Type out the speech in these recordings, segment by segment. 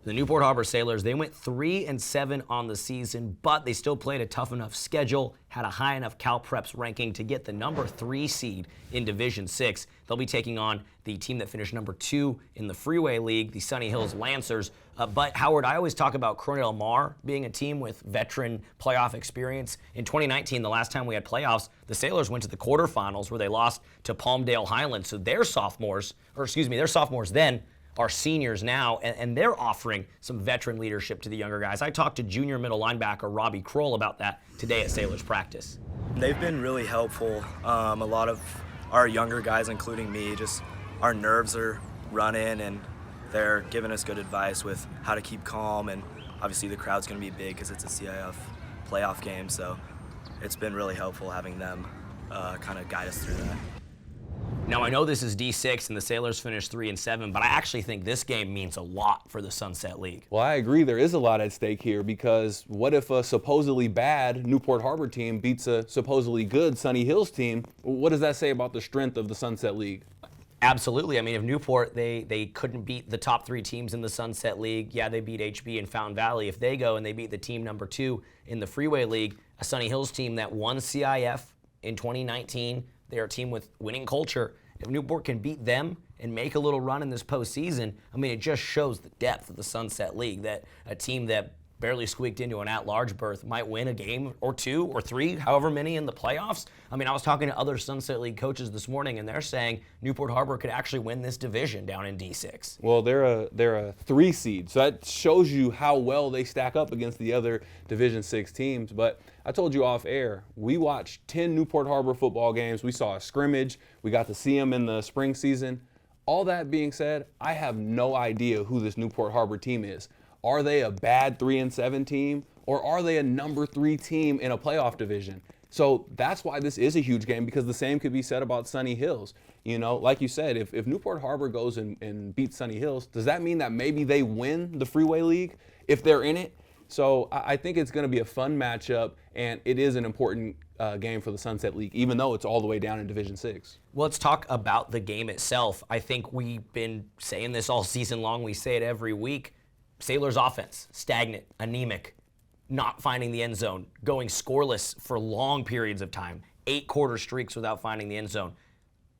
The Newport Harbor Sailors, they went 3-7 on the season, but they still played a tough enough schedule, had a high enough CalPreps ranking to get the number 3 seed in Division 6. They'll be taking on the team that finished number 2 in the Freeway League, the Sunny Hills Lancers. But Howard, I always talk about Corona Del Mar being a team with veteran playoff experience. In 2019, the last time we had playoffs, the Sailors went to the quarterfinals where they lost to Palmdale Highlands. So their sophomores then, are seniors now, and they're offering some veteran leadership to the younger guys. I talked to junior middle linebacker Robbie Kroll about that today at Sailors practice. They've been really helpful. A lot of our younger guys, including me, just our nerves are running, and they're giving us good advice with how to keep calm, and obviously the crowd's going to be big because it's a CIF playoff game, so it's been really helpful having them kind of guide us through that. Now, I know this is D6 and the Sailors finished 3-7, but I actually think this game means a lot for the Sunset League. Well, I agree. There is a lot at stake here because what if a supposedly bad Newport Harbor team beats a supposedly good Sunny Hills team? What does that say about the strength of the Sunset League? Absolutely. I mean, if Newport, they couldn't beat the top 3 teams in the Sunset League, yeah, they beat HB and Fountain Valley. If they go and they beat the team number 2 in the Freeway League, a Sunny Hills team that won CIF in 2019, they're a team with winning culture. If Newport can beat them and make a little run in this postseason, I mean, it just shows the depth of the Sunset League, that a team that barely squeaked into an at-large berth might win a game or 2 or 3, however many in the playoffs. I mean, I was talking to other Sunset League coaches this morning, and they're saying Newport Harbor could actually win this division down in D6. Well, they're a 3 seed, so that shows you how well they stack up against the other Division 6 teams. But I told you off air, we watched 10 Newport Harbor football games. We saw a scrimmage. We got to see them in the spring season. All that being said, I have no idea who this Newport Harbor team is. Are they a bad 3-7 team, or are they a number 3 team in a playoff division? So that's why this is a huge game, because the same could be said about Sunny Hills. You know, like you said, if Newport Harbor goes and beats Sunny Hills, does that mean that maybe they win the Freeway League if they're in it? So I think it's going to be a fun matchup, and it is an important game for the Sunset League, even though it's all the way down in Division 6. Well, let's talk about the game itself. I think we've been saying this all season long. We say it every week. Sailors offense, stagnant, anemic, not finding the end zone, going scoreless for long periods of time, 8-quarter streaks without finding the end zone.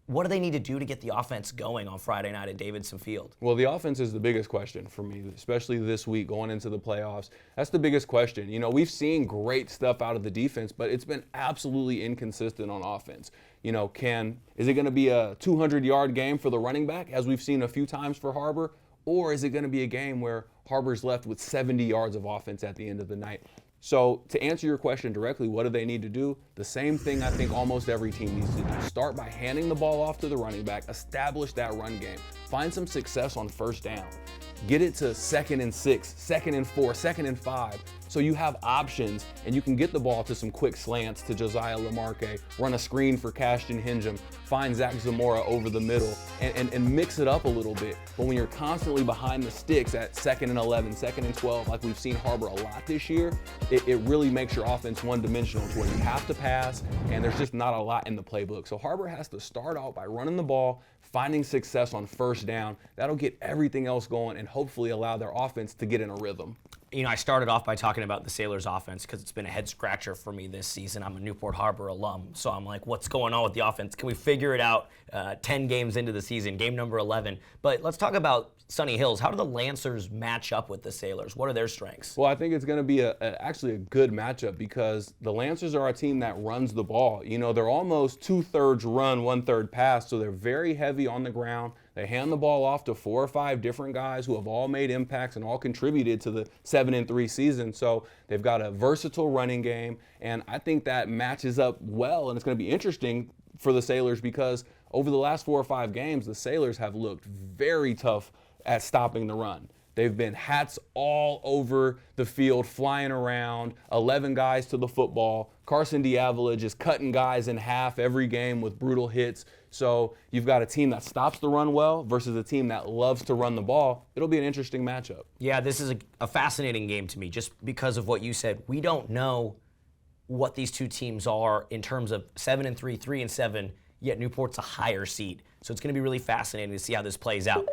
What do they need to do to get the offense going on Friday night at Davidson Field? Well, the offense is the biggest question for me, especially this week going into the playoffs. That's the biggest question. You know, we've seen great stuff out of the defense, but it's been absolutely inconsistent on offense. You know, is it going to be a 200-yard game for the running back, as we've seen a few times for Harbor? Or is it going to be a game where Harbor's left with 70 yards of offense at the end of the night? So to answer your question directly, what do they need to do? The same thing I think almost every team needs to do. Start by handing the ball off to the running back, establish that run game, find some success on first down, get it to 2nd and 6, 2nd and 4, 2nd and 5, so you have options and you can get the ball to some quick slants to Josiah Lamarque, run a screen for Cashton Hingham, find Zach Zamora over the middle, and mix it up a little bit. But when you're constantly behind the sticks at 2nd and 11, 2nd and 12, like we've seen Harbor a lot this year, it really makes your offense one-dimensional to where you have to pass, and there's just not a lot in the playbook. So Harbor has to start out by running the ball, finding success on first down. That'll get everything else going and hopefully allow their offense to get in a rhythm. You know, I started off by talking about the Sailors offense because it's been a head scratcher for me this season. I'm a Newport Harbor alum, so I'm like, what's going on with the offense? Can we figure it out 10 games into the season, game number 11? But let's talk about Sunny Hills. How do the Lancers match up with the Sailors? What are their strengths? Well, I think it's going to be actually a good matchup because the Lancers are a team that runs the ball. You know, they're almost 2/3 run, 1/3 pass, so they're very heavy on the ground. They hand the ball off to 4 or 5 different guys who have all made impacts and all contributed to the 7-3 season. So they've got a versatile running game, and I think that matches up well, and it's going to be interesting for the Sailors because over the last 4 or 5 games, the Sailors have looked very tough at stopping the run. They've been hats all over the field, flying around, 11 guys to the football. Carson Diavola just cutting guys in half every game with brutal hits. So you've got a team that stops the run well versus a team that loves to run the ball. It'll be an interesting matchup. Yeah, this is a fascinating game to me just because of what you said. We don't know what these two teams are in terms of 7-3, 3-7, yet Newport's a higher seed. So it's going to be really fascinating to see how this plays out.